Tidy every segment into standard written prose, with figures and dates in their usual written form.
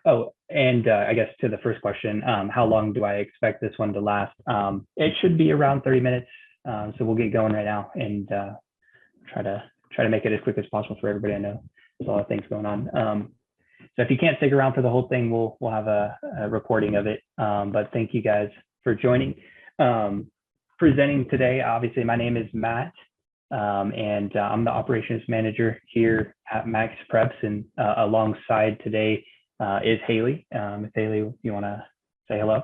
Oh, and I guess to the first question, how long do I expect this one to last? It should be around 30 minutes. So we'll get going right now and try to make it as quick as possible for everybody. I know there's a lot of things going on. So if you can't stick around for the whole thing, we'll have a recording of it. But thank you guys for joining. Presenting today, obviously, my name is Matt, and I'm the operations manager here at MaxPreps. And alongside today is Haley. If Haley, you want to say hello?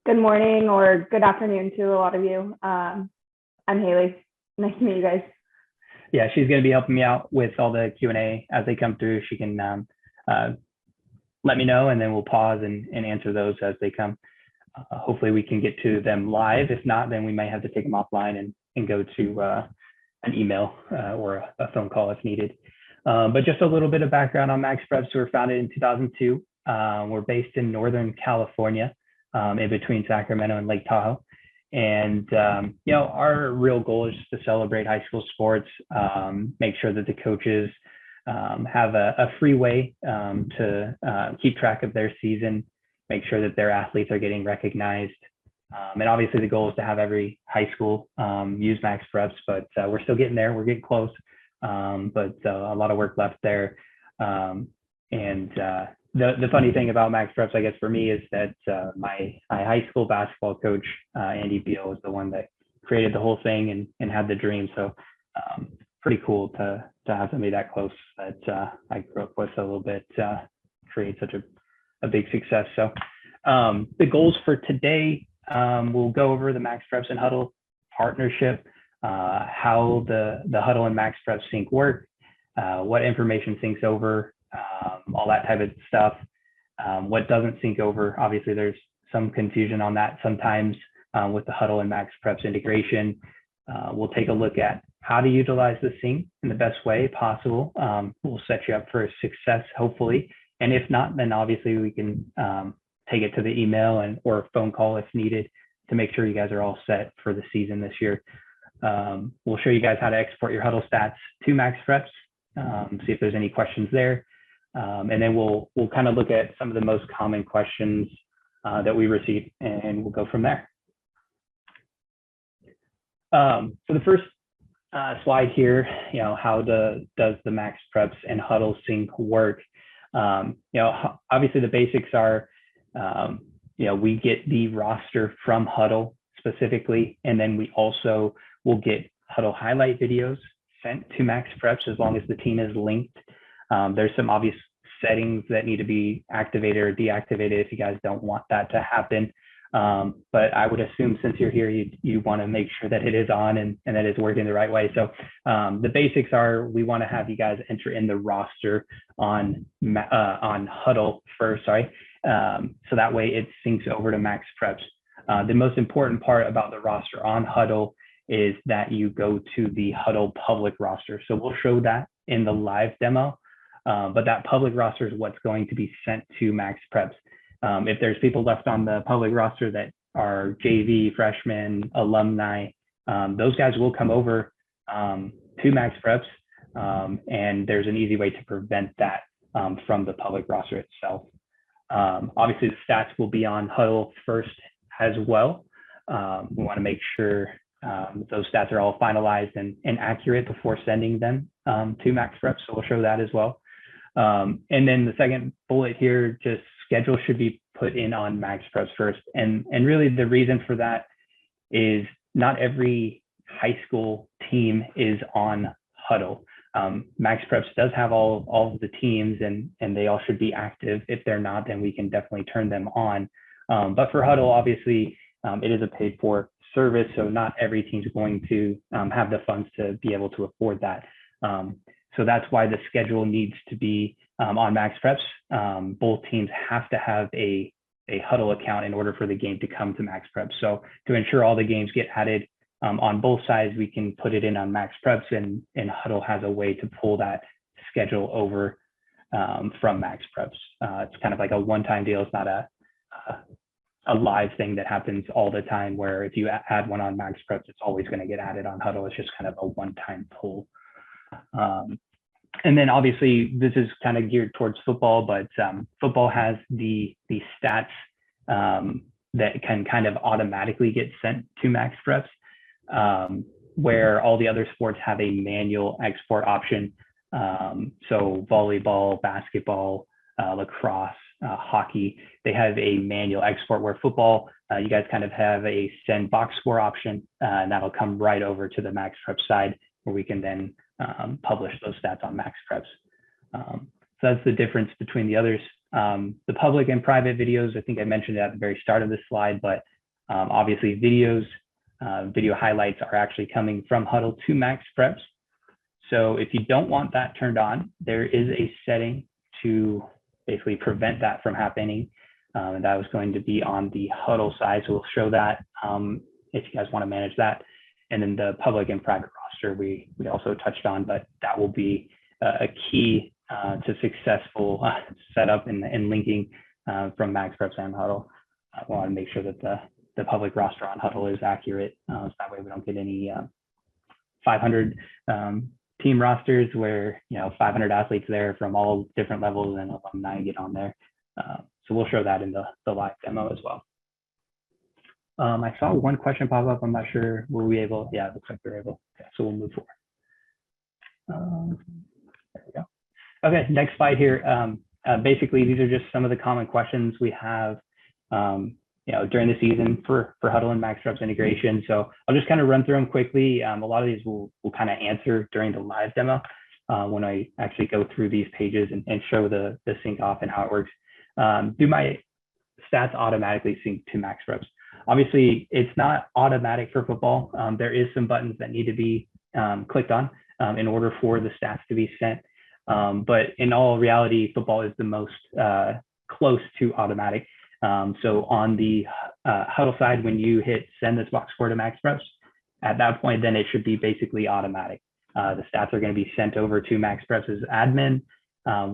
Good morning or good afternoon to a lot of you. I'm Haley. Nice to meet you guys. Yeah, she's going to be helping me out with all the Q&A as they come through. She can let me know, and then we'll pause and answer those as they come. Hopefully we can get to them live. If not, then we might have to take them offline and go to an email or a phone call if needed. But just a little bit of background on MaxPreps. We were founded in 2002. We're based in Northern California, in between Sacramento and Lake Tahoe. And, our real goal is to celebrate high school sports, make sure that the coaches have a free way to keep track of their season, make sure that their athletes are getting recognized. And obviously the goal is to have every high school use MaxPreps, but we're still getting there. We're getting close, but a lot of work left there. The funny thing about MaxPreps, I guess, for me is that my high school basketball coach, Andy Beal, was the one that created the whole thing and had the dream. So pretty cool to have somebody that close that I grew up with a little bit create such a big success. So the goals for today, we'll go over the MaxPreps and Hudl partnership, how the Hudl and MaxPreps sync work, what information syncs over, all that type of stuff. What doesn't sync over, obviously there's some confusion on that sometimes with the Hudl and MaxPreps integration. We'll take a look at how to utilize the sync in the best way possible. We'll set you up for success, hopefully. And if not, then obviously we can take it to the email or phone call if needed to make sure you guys are all set for the season this year. We'll show you guys how to export your Hudl stats to MaxPreps, see if there's any questions there. And then we'll kind of look at some of the most common questions that we receive, and we'll go from there. So the first slide here, how does the MaxPreps and Hudl sync work? Obviously the basics are, we get the roster from Hudl specifically, and then we also will get Hudl highlight videos sent to MaxPreps as long as the team is linked. There's some obvious settings that need to be activated or deactivated if you guys don't want that to happen. But I would assume since you're here, you want to make sure that it is on and that it's working the right way. So the basics are, we want to have you guys enter in the roster on Hudl first, so that way it syncs over to MaxPreps. The most important part about the roster on Hudl is that you go to the Hudl public roster. So we'll show that in the live demo, but that public roster is what's going to be sent to MaxPreps. If there's people left on the public roster that are JV, freshmen, alumni, those guys will come over to MaxPreps, and there's an easy way to prevent that from the public roster itself. Obviously, the stats will be on Hudl first as well. We want to make sure those stats are all finalized and accurate before sending them to MaxPreps, so we'll show that as well. And then the second bullet here, just schedule should be put in on MaxPreps first. And really the reason for that is not every high school team is on Hudl. MaxPreps does have all of the teams and they all should be active. If they're not, then we can definitely turn them on. But for Hudl, obviously, it is a paid for service, so not every team's going to have the funds to be able to afford that. So that's why the schedule needs to be on MaxPreps. Both teams have to have a Hudl account in order for the game to come to MaxPreps. So to ensure all the games get added on both sides, we can put it in on MaxPreps, and Hudl has a way to pull that schedule over from MaxPreps. It's kind of like a one-time deal. It's not a live thing that happens all the time, where if you add one on MaxPreps, it's always going to get added on Hudl. It's just kind of a one-time pull. And then obviously this is kind of geared towards football, but football has the stats that can kind of automatically get sent to MaxPreps, where all the other sports have a manual export option. So volleyball, basketball, lacrosse, hockey, they have a manual export, where football, you guys kind of have a send box score option, and that'll come right over to the MaxPreps side, where we can then publish those stats on MaxPreps. So that's the difference between the others. The public and private videos, I think I mentioned it at the very start of this slide, but obviously videos, video highlights are actually coming from Hudl to MaxPreps. So if you don't want that turned on, there is a setting to basically prevent that from happening. And that was going to be on the Hudl side. So we'll show that if you guys want to manage that. And then the public and private roster, we also touched on, but that will be a key to successful setup and linking from MaxPreps and Hudl. I want to make sure that the public roster on Hudl is accurate. So that way we don't get any 500 team rosters where 500 athletes there from all different levels and alumni get on there. So we'll show that in the live demo as well. I saw one question pop up. I'm not sure, were we able? Yeah, it looks like we're able. Okay, so we'll move forward. There we go. Okay, next slide here. Basically, these are just some of the common questions we have during the season for Hudl and MaxPreps integration. So I'll just kind of run through them quickly. A lot of these we'll kind of answer during the live demo when I actually go through these pages and show the sync off and how it works. Do my stats automatically sync to MaxPreps? Obviously, it's not automatic for football. There is some buttons that need to be clicked on in order for the stats to be sent. But in all reality, football is the most close to automatic. So on the Hudl side, when you hit send this box score to MaxPreps, at that point, then it should be basically automatic. The stats are going to be sent over to MaxPreps' admin,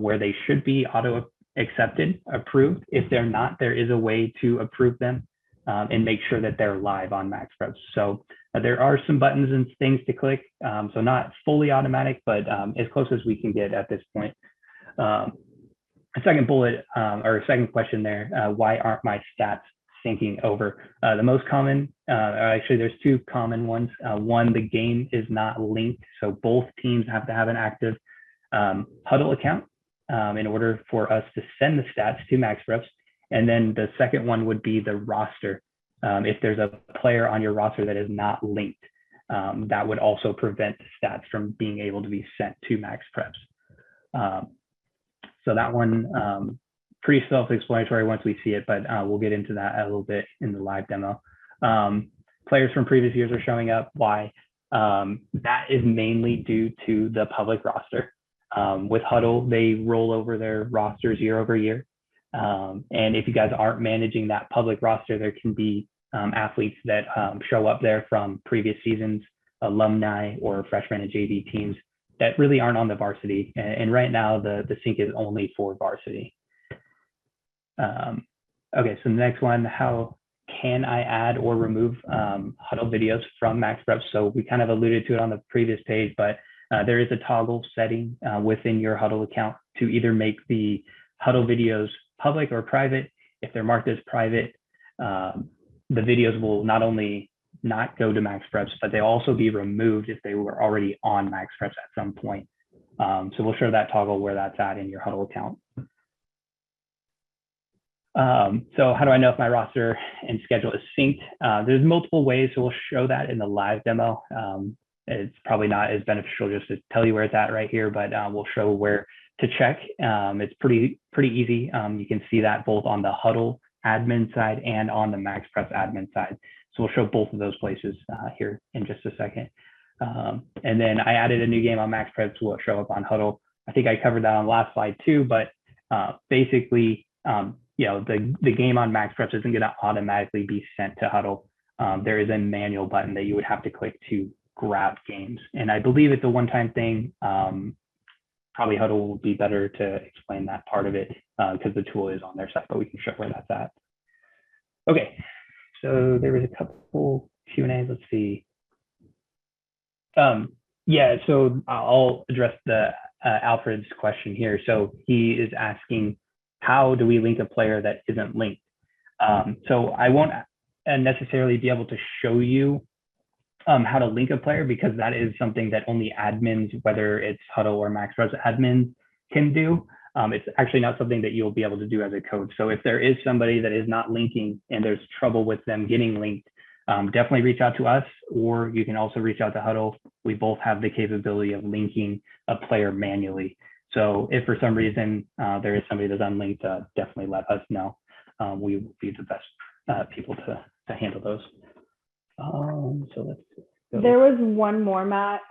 where they should be auto accepted, approved. If they're not, there is a way to approve them and make sure that they're live on MaxPreps. So there are some buttons and things to click. So not fully automatic, but as close as we can get at this point. A second bullet or second question there, why aren't my stats syncing over? The most common, actually there's two common ones. One, the game is not linked. So both teams have to have an active Hudl account in order for us to send the stats to MaxPreps. And then the second one would be the roster. If there's a player on your roster that is not linked, that would also prevent the stats from being able to be sent to MaxPreps. So that one, pretty self-explanatory once we see it, but we'll get into that a little bit in the live demo. Players from previous years are showing up. Why? That is mainly due to the public roster. With Hudl, they roll over their rosters year over year. And if you guys aren't managing that public roster, there can be athletes that show up there from previous seasons, alumni or freshman and JV teams that really aren't on the varsity. And right now the sync is only for varsity. Okay, so the next one, how can I add or remove Hudl videos from MaxPreps? So we kind of alluded to it on the previous page, but there is a toggle setting within your Hudl account to either make the Hudl videos public or private. If they're marked as private, the videos will not only not go to MaxPreps, but they'll also be removed if they were already on MaxPreps at some point. So we'll show that toggle where that's at in your Hudl account. So how do I know if my roster and schedule is synced? There's multiple ways, so we'll show that in the live demo. It's probably not as beneficial just to tell you where it's at right here, but we'll show where to check. It's pretty easy. You can see that both on the Hudl admin side and on the MaxPreps admin side. So we'll show both of those places here in just a second. And then I added a new game on MaxPreps. Will show up on Hudl. I think I covered that on the last slide too, but basically, the game on MaxPreps isn't going to automatically be sent to Hudl. There is a manual button that you would have to click to grab games. And I believe it's a one-time thing. Probably Hudl will be better to explain that part of it because the tool is on their site, but we can show where that's at. Okay, so there was a couple Q&As. Let's see. Yeah, so I'll address the Alfred's question here. So he is asking, how do we link a player that isn't linked? So I won't necessarily be able to show you how to link a player, because that is something that only admins, whether it's Hudl or MaxPreps admins, can do. It's actually not something that you'll be able to do as a coach. So if there is somebody that is not linking and there's trouble with them getting linked, definitely reach out to us, or you can also reach out to Hudl. We both have the capability of linking a player manually. So if for some reason there is somebody that's unlinked, definitely let us know. We will be the best people to handle those. So let's go. There was one more, Matt,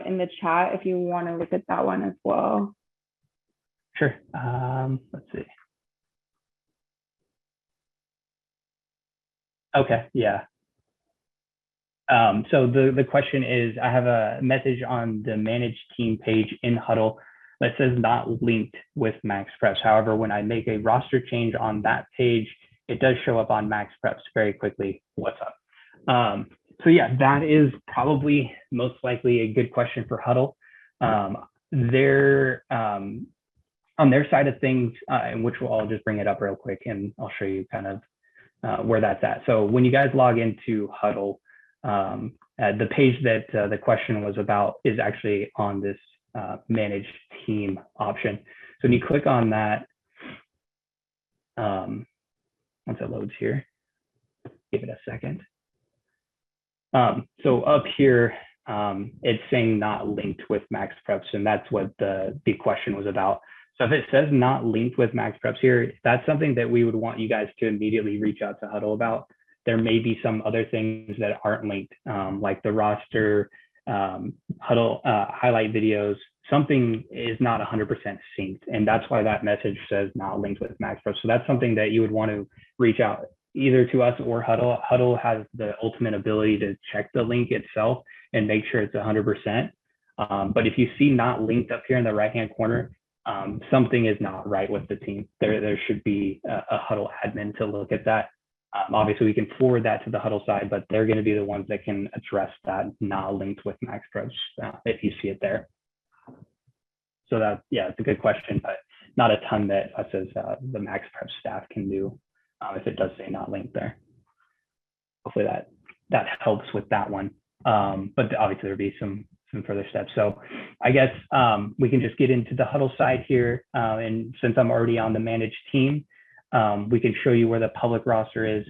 in the chat if you want to look at that one as well. Sure. Let's see. Okay, yeah. So the question is, I have a message on the manage team page in Hudl that says not linked with MaxPreps. However, when I make a roster change on that page, it does show up on MaxPreps very quickly. What's up? So yeah, that is probably most likely a good question for Hudl. On their side of things, in which I'll just bring it up real quick and I'll show you kind of where that's at. So when you guys log into Hudl, the page that the question was about is actually on this manage team option. So when you click on that, once it loads here, give it a second. So up here, it's saying not linked with MaxPreps, and that's what the question was about. So if it says not linked with MaxPreps here, that's something that we would want you guys to immediately reach out to Hudl about. There may be some other things that aren't linked, like the roster, Hudl highlight videos. Something is not 100% synced, and that's why that message says not linked with MaxPreps. So that's something that you would want to reach out either to us or Hudl. Hudl has the ultimate ability to check the link itself and make sure it's 100%. But if you see not linked up here in the right-hand corner, something is not right with the team. There should be a Hudl admin to look at that. Obviously, we can forward that to the Hudl side, but they're going to be the ones that can address that not linked with MaxPreps if you see it there. So that, yeah, it's a good question, but not a ton that us as the MaxPreps staff can do if it does say not linked there. Hopefully that helps with that one. But obviously there'll be some further steps. So I guess we can just get into the Hudl side here. And since I'm already on the managed team, we can show you where the public roster is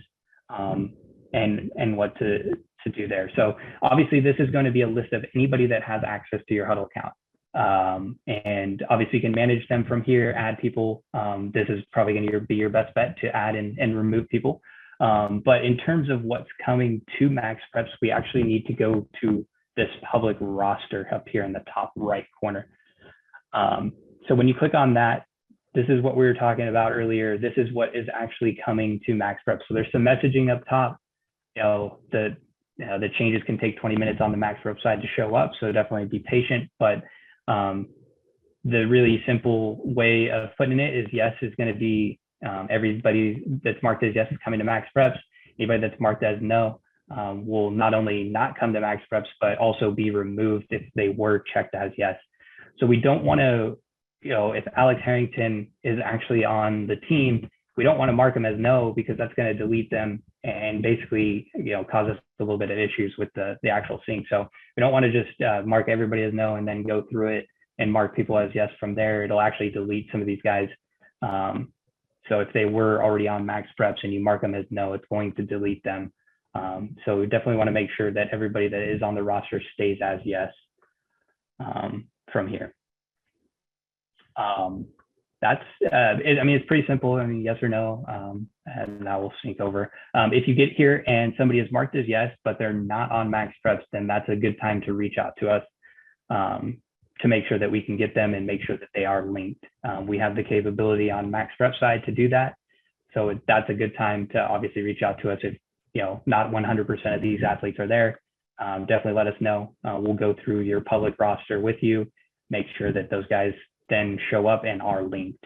and what to do there. So obviously this is going to be a list of anybody that has access to your Hudl account. And obviously you can manage them from here, add people. This is probably going to be your best bet to add and remove people. But in terms of what's coming to MaxPreps, we actually need to go to this public roster up here in the top right corner. So when you click on that, this is what we were talking about earlier. This is what is actually coming to MaxPreps. So there's some messaging up top. The changes can take 20 minutes on the MaxPreps side to show up. So definitely be patient. But the really simple way of putting it is yes is going to be everybody that's marked as yes is coming to MaxPreps. Anybody that's marked as no will not only not come to MaxPreps, but also be removed if they were checked as yes. So we don't want to, if Alex Harrington is actually on the team, we don't want to mark him as no, because that's going to delete them and basically, cause us a little bit of issues with the actual sync. So we don't want to just mark everybody as no and then go through it and mark people as yes from there. It'll actually delete some of these guys. So if they were already on MaxPreps and you mark them as no, it's going to delete them. So we definitely want to make sure that everybody that is on the roster stays as yes from here. That's it's pretty simple. Yes or no, and that will sync over. If you get here and somebody is marked as yes, but they're not on MaxPreps, then that's a good time to reach out to us to make sure that we can get them and make sure that they are linked. We have the capability on MaxPreps side to do that. So that's a good time to obviously reach out to us if not 100% of these athletes are there. Definitely let us know. We'll go through your public roster with you, make sure that those guys then show up and are linked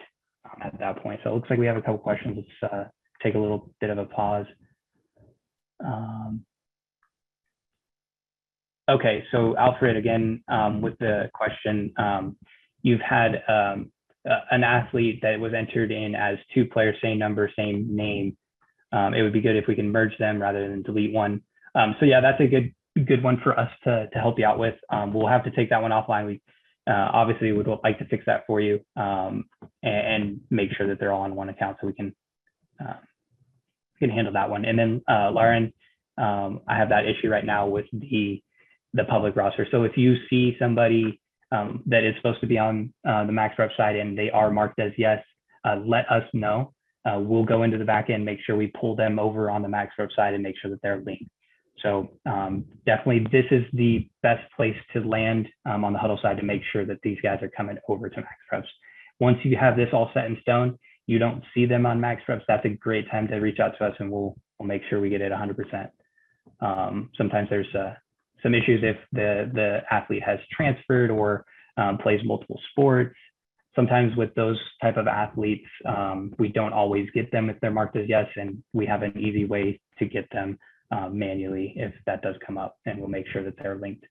at that point. So it looks like we have a couple questions. Let's take a little bit of a pause. Okay, so Alfred again with the question, you've had an athlete that was entered in as 2 players, same number, same name, it would be good if we can merge them rather than delete one. So yeah, that's a good one for us to help you out with. We'll have to take that one offline. We obviously would like to fix that for you and make sure that they're all on one account so we can handle that one. And then Lauren, I have that issue right now with the public roster. So if you see somebody that is supposed to be on the MaxPreps side and they are marked as yes, let us know. We'll go into the back end, make sure we pull them over on the MaxPreps side and make sure that they're linked. So definitely this is the best place to land on the Hudl side to make sure that these guys are coming over to MaxPreps. Once you have this all set in stone, you don't see them on MaxPreps, that's a great time to reach out to us and we'll make sure we get it 100%. Sometimes there's some issues if the athlete has transferred or plays multiple sports. Sometimes with those type of athletes, we don't always get them if they're marked as yes, and we have an easy way to get them manually if that does come up, and we'll make sure that they're linked.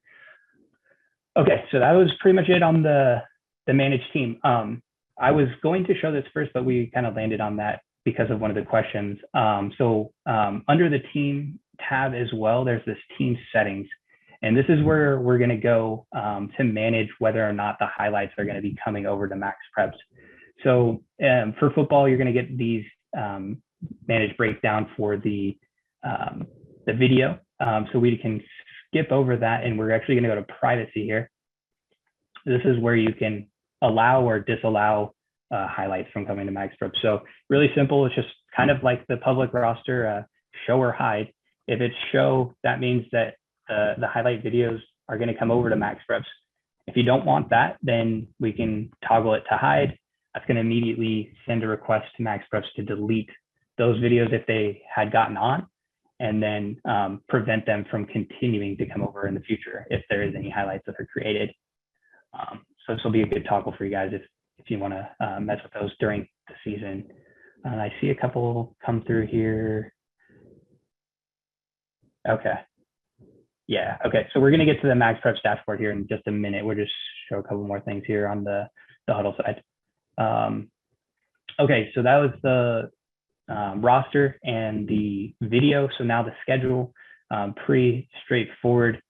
Okay, so that was pretty much it on the managed team. I was going to show this first, but we kind of landed on that because of one of the questions. So under the team tab as well, there's this team settings. And this is where we're going to go to manage whether or not the highlights are going to be coming over to MaxPreps. So for football, you're going to get these managed breakdown for the video. So we can skip over that, and we're actually going to go to privacy here. This is where you can allow or disallow highlights from coming to MaxPreps. So really simple. It's just kind of like the public roster, show or hide. If it's show, that means that the highlight videos are going to come over to MaxPreps. If you don't want that, then we can toggle it to hide. That's going to immediately send a request to MaxPreps to delete those videos if they had gotten on, and then prevent them from continuing to come over in the future if there is any highlights that are created. So this will be a good toggle for you guys if you want to mess with those during the season. I see a couple come through here. Okay. Yeah, okay, so we're going to get to the MaxPreps dashboard here in just a minute. We'll just show a couple more things here on the Hudl side. Okay, so that was the roster and the video. So now the schedule, pretty straightforward.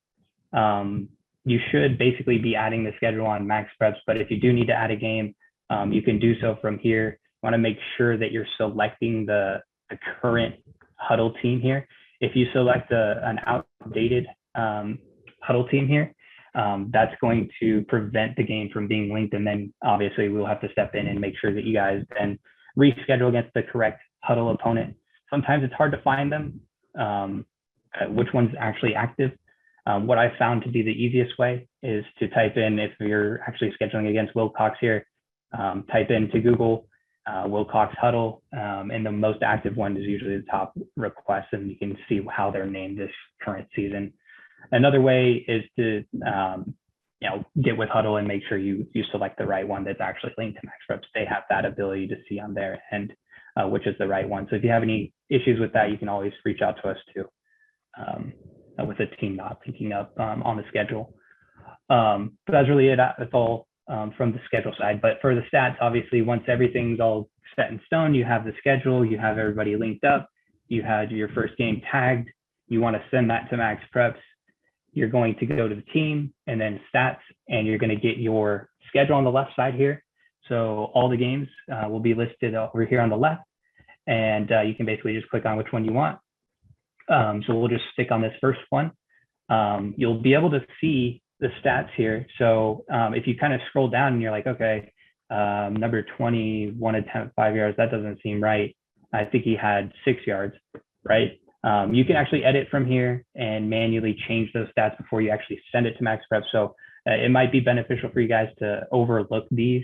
You should basically be adding the schedule on MaxPreps, but if you do need to add a game, you can do so from here. You want to make sure that you're selecting the current Hudl team here. If you select an outdated Hudl team here, that's going to prevent the game from being linked, and then obviously we'll have to step in and make sure that you guys then reschedule against the correct Hudl opponent. Sometimes it's hard to find them, which one's actually active. What I found to be the easiest way is to type in, if you're actually scheduling against Wilcox here, type into Google Wilcox Hudl, and the most active one is usually the top request, and you can see how they're named this current season. Another way is to get with Hudl and make sure you select the right one that's actually linked to MaxPreps. They have that ability to see on their end which is the right one. So if you have any issues with that, you can always reach out to us too, with a team not picking up on the schedule. But that's really it. That's all from the schedule side. But for the stats, obviously, once everything's all set in stone, you have the schedule, you have everybody linked up, you had your first game tagged, you want to send that to MaxPreps, you're going to go to the team and then stats, and you're going to get your schedule on the left side here. So all the games will be listed over here on the left, and you can basically just click on which one you want. So we'll just stick on this first one. You'll be able to see the stats here. So if you kind of scroll down and you're like, okay, number 21 attempt 5 yards, that doesn't seem right. I think he had 6 yards, right? You can actually edit from here and manually change those stats before you actually send it to MaxPreps. So it might be beneficial for you guys to overlook these,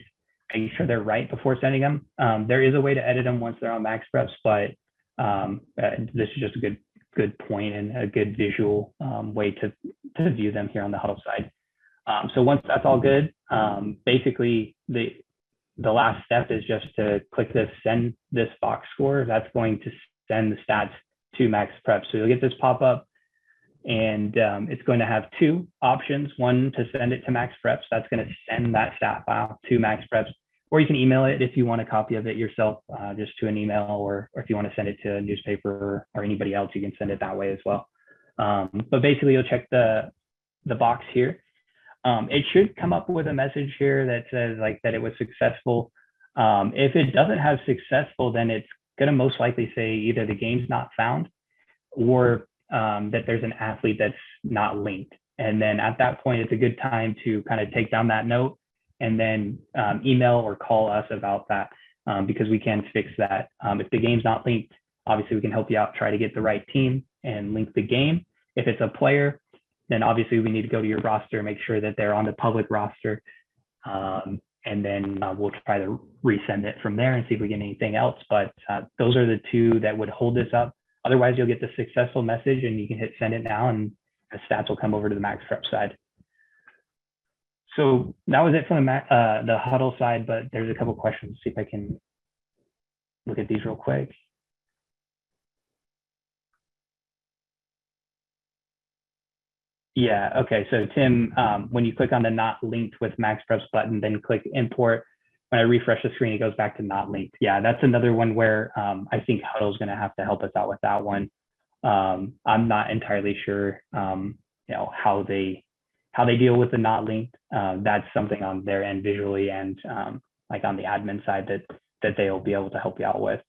make sure they're right before sending them. There is a way to edit them once they're on MaxPreps, but this is just a good point and a good visual way to view them here on the Hudl side. So once that's all good, basically the last step is just to click this send this box score. That's going to send the stats to MaxPreps. So you'll get this pop up. And it's going to have two options. One, to send it to MaxPreps. That's going to send that stat file to MaxPreps. Or you can email it if you want a copy of it yourself, just to an email, or if you want to send it to a newspaper or anybody else, you can send it that way as well. But basically, you'll check the box here. It should come up with a message here that says like that it was successful. If it doesn't have successful, then it's going to most likely say either the game's not found or that there's an athlete that's not linked. And then at that point, it's a good time to kind of take down that note and then email or call us about that, because we can fix that. If the game's not linked, obviously we can help you out, try to get the right team and link the game. If it's a player, then obviously we need to go to your roster, make sure that they're on the public roster. And then we'll try to resend it from there and see if we get anything else. But those are the two that would hold this up. Otherwise, you'll get the successful message and you can hit send it now and the stats will come over to the MaxPreps side. So that was it from the Hudl side, but there's a couple questions. See if I can look at these real quick. Yeah, okay. So Tim, when you click on the not linked with MaxPreps button, then click import. When I refresh the screen, it goes back to not linked. Yeah, that's another one where I think Hudl is going to have to help us out with that one. I'm not entirely sure, how they deal with the not linked. That's something on their end visually and like on the admin side that they'll be able to help you out with.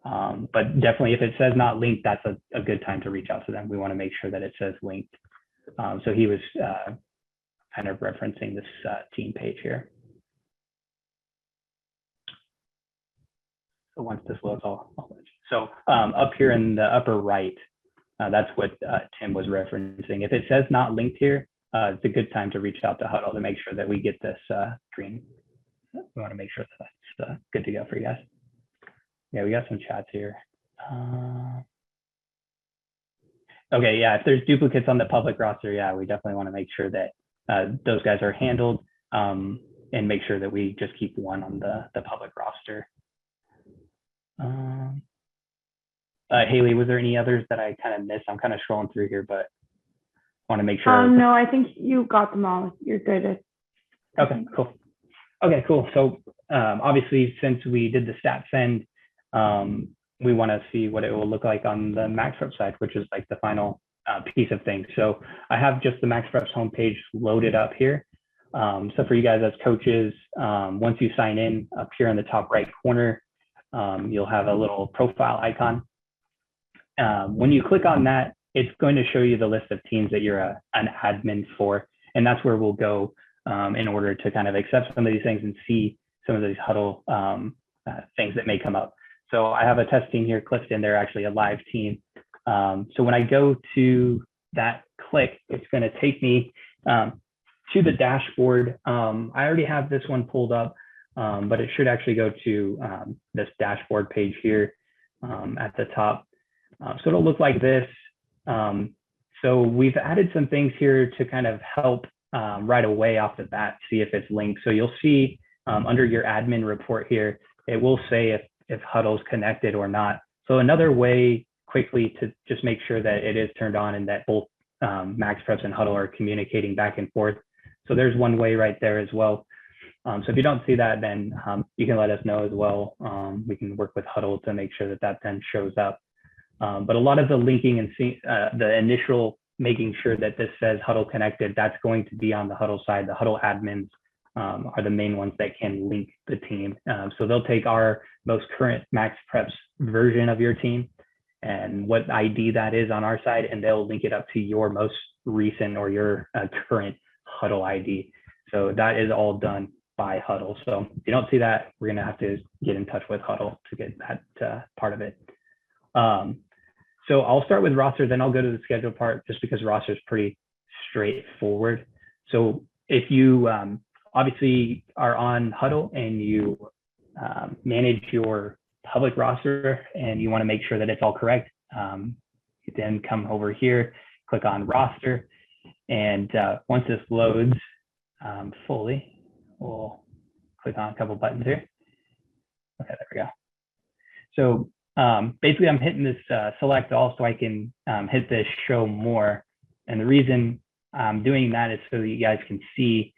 But definitely, if it says not linked, that's a good time to reach out to them. We want to make sure that it says linked. So he was kind of referencing this team page here. So once this loads, so up here in the upper right, that's what Tim was referencing. If it says not linked here, it's a good time to reach out to Hudl to make sure that we get this green. We want to make sure that that's good to go for you guys. Yeah, we got some chats here. Okay, yeah, if there's duplicates on the public roster, yeah, we definitely want to make sure that those guys are handled and make sure that we just keep one on the public roster. Haley, was there any others that I kind of missed? I'm kind of scrolling through here, but want to make sure. No, I think you got them all. You're good. Okay, cool. Okay, cool. So obviously, since we did the stat send, we want to see what it will look like on the MaxPreps side, which is like the final piece of things. So I have just the MaxPreps homepage loaded up here. So for you guys as coaches, once you sign in, up here in the top right corner, you'll have a little profile icon. When you click on that, it's going to show you the list of teams that you're an admin for. And that's where we'll go in order to kind of accept some of these things and see some of these Hudl things that may come up. So I have a test team here, Clifton. They're actually a live team. So when I go to that click, it's going to take me to the dashboard. I already have this one pulled up, but it should actually go to this dashboard page here at the top. So it'll look like this. So we've added some things here to kind of help right away off the bat, see if it's linked. So you'll see under your admin report here, it will say if Hudl's connected or not. So another way quickly to just make sure that it is turned on and that both MaxPreps and Hudl are communicating back and forth. So there's one way right there as well. So if you don't see that, then you can let us know as well. We can work with Hudl to make sure that that then shows up. But a lot of the linking and the initial making sure that this says Hudl connected, that's going to be on the Hudl side. The Hudl admins are the main ones that can link the team. So they'll take our most current MaxPreps version of your team and what ID that is on our side, and they'll link it up to your most recent or your current Hudl ID. So that is all done by Hudl. So if you don't see that, we're going to have to get in touch with Hudl to get that part of it. So I'll start with roster, then I'll go to the schedule part just because roster is pretty straightforward. So if you obviously are on Hudl and you manage your public roster and you want to make sure that it's all correct, you then come over here, click on roster. And once this loads fully, we'll click on a couple buttons here. Okay, there we go. So basically I'm hitting this select all so I can hit this show more. And the reason I'm doing that is so that you guys can see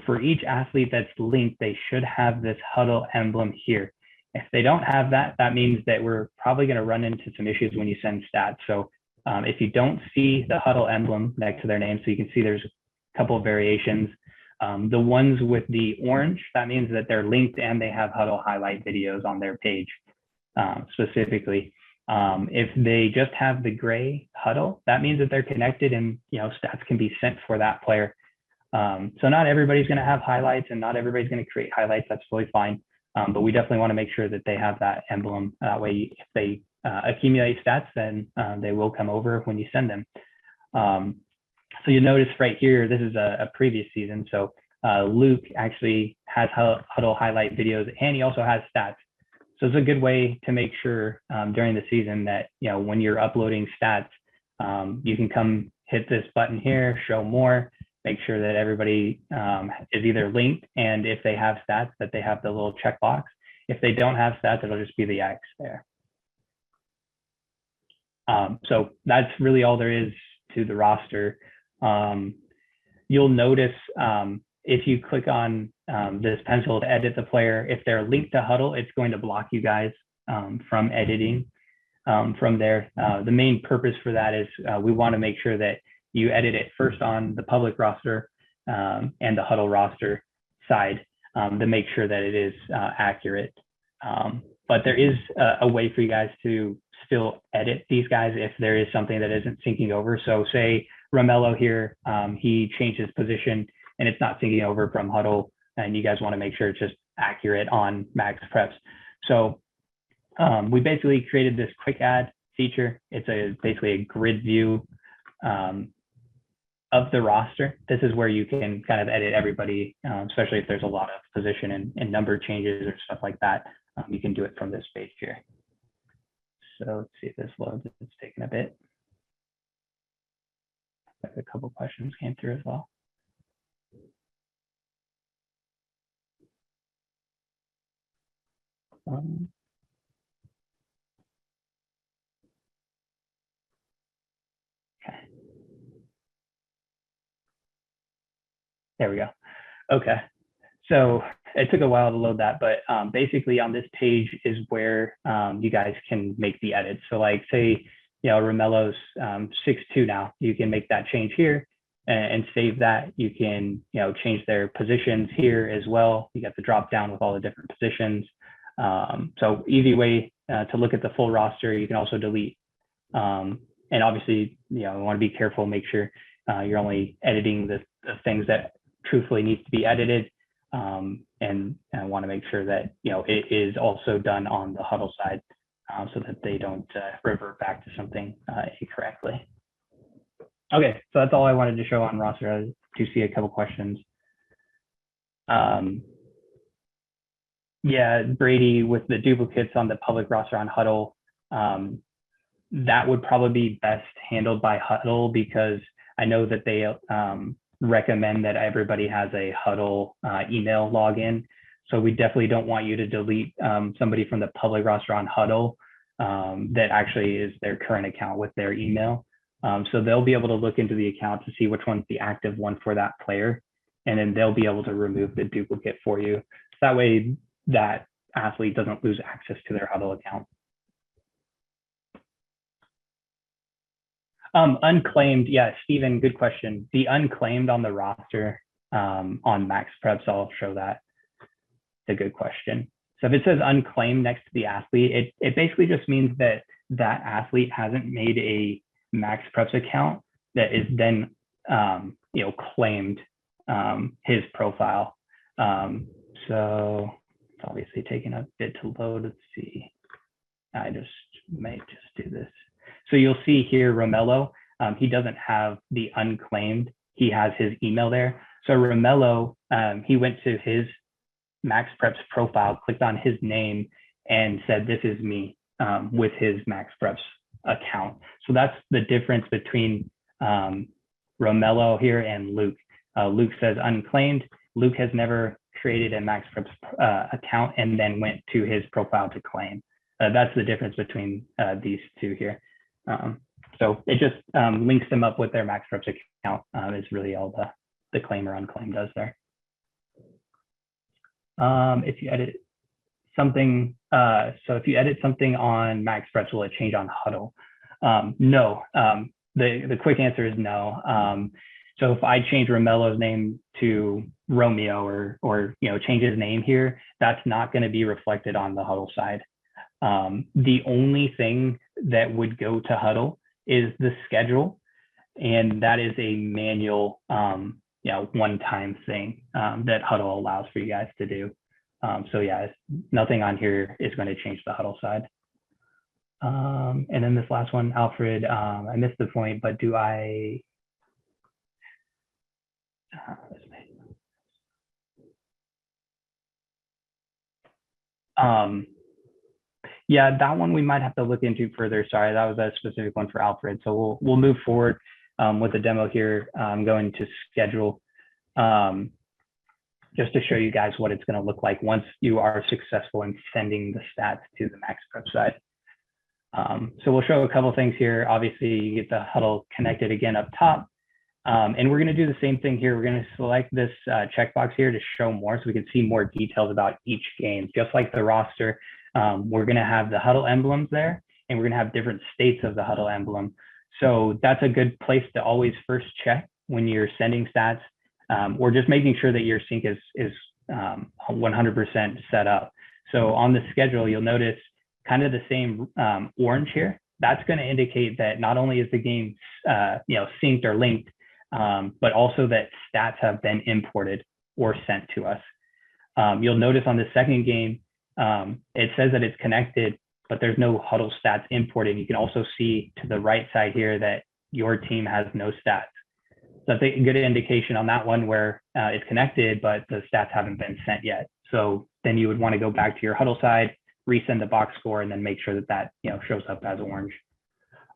for each athlete that's linked, they should have this Hudl emblem here. If they don't have that, that means that we're probably going to run into some issues when you send stats. So if you don't see the Hudl emblem next to their name, so you can see there's a couple of variations. The ones with the orange, that means that they're linked and they have Hudl highlight videos on their page specifically. If they just have the gray Hudl, that means that they're connected and stats can be sent for that player. So not everybody's going to have highlights and not everybody's going to create highlights. That's fully fine. But we definitely want to make sure that they have that emblem. That way, if they accumulate stats, then they will come over when you send them. So you notice right here, this is a previous season. So Luke actually has Hudl highlight videos and he also has stats. So it's a good way to make sure during the season that, when you're uploading stats, you can come hit this button here, show more, make sure that everybody is either linked, and if they have stats, that they have the little checkbox. If they don't have stats, it'll just be the X there. So that's really all there is to the roster. You'll notice if you click on this pencil to edit the player, if they're linked to Hudl, it's going to block you guys from editing from there. The main purpose for that is we want to make sure that you edit it first on the public roster and the Hudl roster side to make sure that it is accurate. But there is a way for you guys to still edit these guys if there is something that isn't syncing over. So say Romello here, he changed his position and it's not syncing over from Hudl, and you guys want to make sure it's just accurate on MaxPreps. So we basically created this quick add feature. It's basically a grid view of the roster. This is where you can kind of edit everybody, especially if there's a lot of position and number changes or stuff like that. You can do it from this page here. So let's see if this loads. It's taking a bit. A couple questions came through as well. Okay. There we go. Okay. So it took a while to load that, but basically on this page is where you guys can make the edits. So like say, Romello's 6'2" now, you can make that change here and save that. You can, change their positions here as well. You got the drop down with all the different positions. So easy way to look at the full roster. You can also delete. And obviously, you want to be careful, make sure you're only editing the things that truthfully needs to be edited. And I want to make sure that, it is also done on the Hudl side so that they don't revert back to something incorrectly. Okay, so that's all I wanted to show on roster. I do see a couple questions. Yeah, Brady, with the duplicates on the public roster on Hudl, that would probably be best handled by Hudl, because I know that they recommend that everybody has a Hudl email login. So we definitely don't want you to delete somebody from the public roster on Hudl that actually is their current account with their email. So they'll be able to look into the account to see which one's the active one for that player. And then they'll be able to remove the duplicate for you. So that way that athlete doesn't lose access to their Hudl account. Unclaimed, yeah, Stephen, good question. The unclaimed on the roster on MaxPreps, I'll show that. It's a good question. So if it says unclaimed next to the athlete, it basically just means that that athlete hasn't made a MaxPreps account that is then claimed his profile. So it's obviously taking a bit to load. Let's see. I might just do this. So you'll see here, Romello, he doesn't have the unclaimed. He has his email there. So Romello, he went to his MaxPreps profile, clicked on his name, and said, "This is me," with his MaxPreps account. So that's the difference between Romello here and Luke. Luke says unclaimed. Luke has never created a MaxPreps account and then went to his profile to claim. That's the difference between these two here. So it just links them up with their MaxPreps account is really all the claim or unclaimed does there. If you edit something, so if you edit something on MaxPreps, will it change on Hudl? No. The quick answer is no. So if I change Romelo's name to Romeo or change his name here, that's not going to be reflected on the Hudl side. The only thing that would go to Hudl is the schedule, and that is a manual, one-time thing that Hudl allows for you guys to do. So yeah, nothing on here is going to change the Hudl side. And then this last one, Alfred, I missed the point, but do I? Yeah, that one we might have to look into further. Sorry, that was a specific one for Alfred. So we'll move forward with the demo here. I'm going to schedule just to show you guys what it's going to look like once you are successful in sending the stats to the MaxPreps side. So we'll show a couple things here. Obviously, you get the Hudl connected again up top. And we're going to do the same thing here. We're going to select this checkbox here to show more so we can see more details about each game. Just like the roster, we're going to have the Hudl emblems there, and we're going to have different states of the Hudl emblem. So that's a good place to always first check when you're sending stats, or just making sure that your sync is 100% set up. So on the schedule, you'll notice kind of the same orange here. That's going to indicate that not only is the game synced or linked, but also that stats have been imported or sent to us. You'll notice on the second game, it says that it's connected, but there's no Hudl stats imported. You can also see to the right side here that your team has no stats. So that's a good indication on that one where it's connected, but the stats haven't been sent yet. So then you would want to go back to your Hudl side, resend the box score, and then make sure that shows up as orange.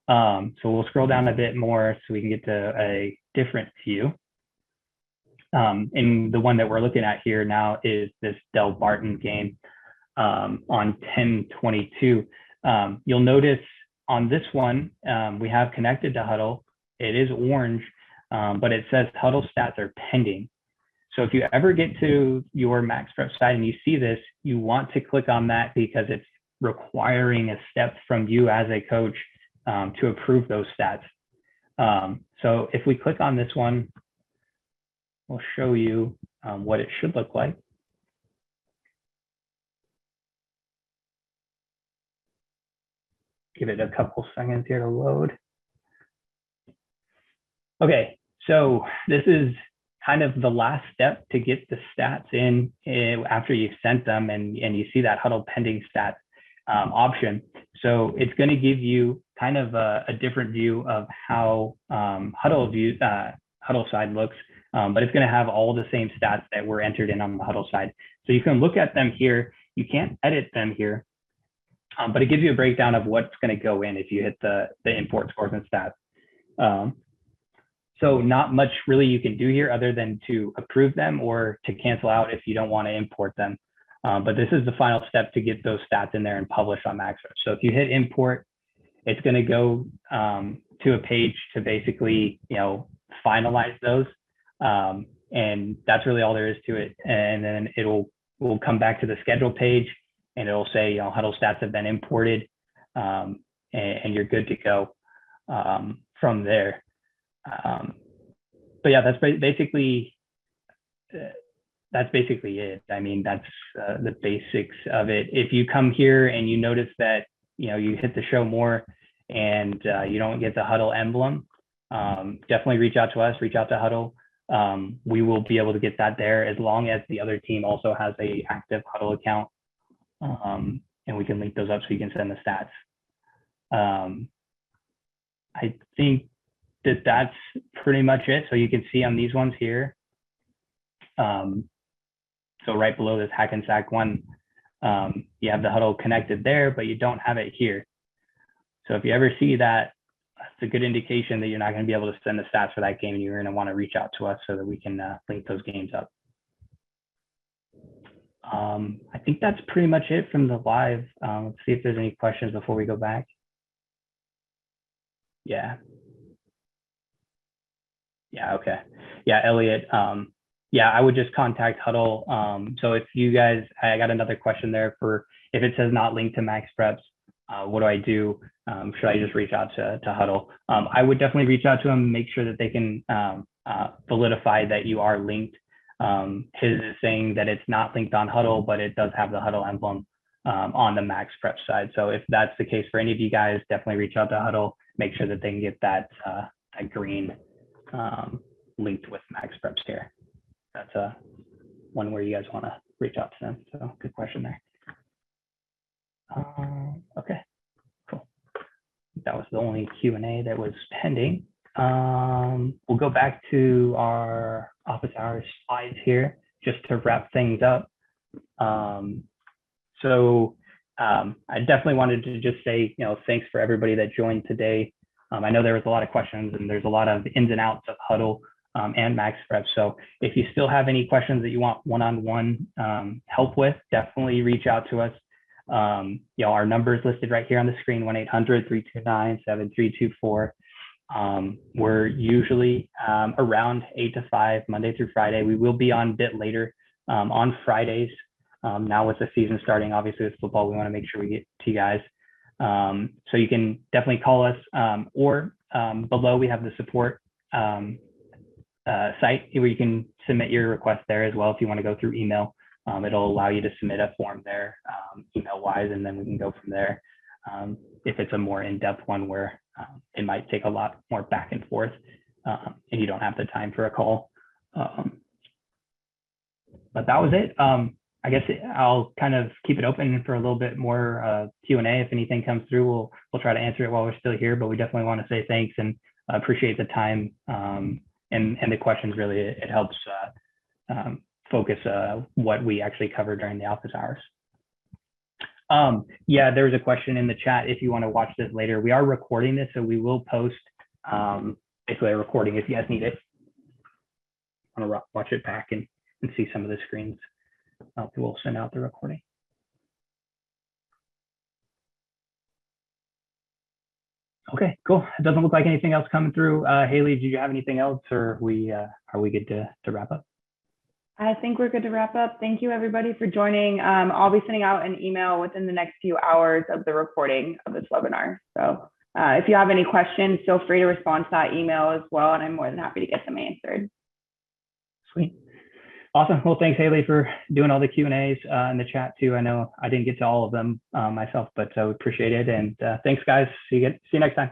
So we'll scroll down a bit more so we can get to a different view. And the one that we're looking at here now is this Del Barton game on 10/22. You'll notice on this one, we have connected to Hudl. It is orange, but it says Hudl stats are pending. So if you ever get to your MaxPreps site and you see this, you want to click on that because it's requiring a step from you as a coach to approve those stats. So if we click on this one, we'll show you what it should look like. Give it a couple seconds here to load. Okay, so this is kind of the last step to get the stats in after you've sent them and you see that Hudl pending stats option. So it's going to give you kind of a different view of how Hudl side looks, but it's going to have all the same stats that were entered in on the Hudl side. So you can look at them here. You can't edit them here, but it gives you a breakdown of what's going to go in if you hit the import scores and stats. So not much really you can do here other than to approve them or to cancel out if you don't want to import them. But this is the final step to get those stats in there and publish on MaxPreps. So if you hit import, it's going to go to a page to basically, finalize those. And that's really all there is to it. And then we'll come back to the schedule page and it'll say, Hudl stats have been imported, and you're good to go from there. But yeah, that's basically it. I mean, that's the basics of it. If you come here and you notice that, you hit the show more and you don't get the Hudl emblem, definitely reach out to us, reach out to Hudl. We will be able to get that there as long as the other team also has a active Hudl account. And we can link those up so you can send the stats. I think that's pretty much it. So you can see on these ones here. So right below this hack and sack one, you have the Hudl connected there, but you don't have it here. So if you ever see that, it's a good indication that you're not going to be able to send the stats for that game, and you're going to want to reach out to us so that we can link those games up. I think that's pretty much it from the live. Let's see if there's any questions before we go back. Yeah. Yeah, okay. Yeah, Elliot. Yeah, I would just contact Hudl. So if you guys, I got another question there for if it says not linked to MaxPreps, what do I do? Should I just reach out to Hudl? I would definitely reach out to him, make sure that they can validify that you are linked. His is saying that it's not linked on Hudl, but it does have the Hudl emblem on the MaxPreps side. So if that's the case for any of you guys, definitely reach out to Hudl, make sure that they can get that, that green linked with MaxPreps here. That's one where you guys want to reach out to them. So good question there. Okay, cool. That was the only Q&A that was pending. We'll go back to our office hours slides here just to wrap things up. I definitely wanted to just say, thanks for everybody that joined today. I know there was a lot of questions and there's a lot of ins and outs of Hudl and MaxPreps. So if you still have any questions that you want one-on-one help with, definitely reach out to us. Our number is listed right here on the screen, 1-800-329-7324. We're usually around 8 to 5, Monday through Friday. We will be on a bit later on Fridays. Now with the season starting, obviously with football, we want to make sure we get to you guys. So you can definitely call us or below we have the support site where you can submit your request there as well if you want to go through email. It'll allow you to submit a form there email wise, and then we can go from there. If it's a more in-depth one where it might take a lot more back and forth and you don't have the time for a call. But that was it. I guess I'll kind of keep it open for a little bit more Q&A. If anything comes through, we'll try to answer it while we're still here, but we definitely want to say thanks and appreciate the time and the questions. Really, it helps focus what we actually cover during the office hours. Yeah, there was a question in the chat if you want to watch this later. We are recording this, so we will post basically a recording if you guys need it. I want to watch it back and see some of the screens. We'll send out the recording. Okay, cool. It doesn't look like anything else coming through. Haley, do you have anything else, or are we good to wrap up? I think we're good to wrap up. Thank you, everybody, for joining. I'll be sending out an email within the next few hours of the recording of this webinar. So if you have any questions, feel free to respond to that email as well, and I'm more than happy to get them answered. Sweet. Awesome. Well, thanks, Haley, for doing all the Q&As in the chat too. I know I didn't get to all of them myself, but I appreciate it. And thanks, guys. See you next time.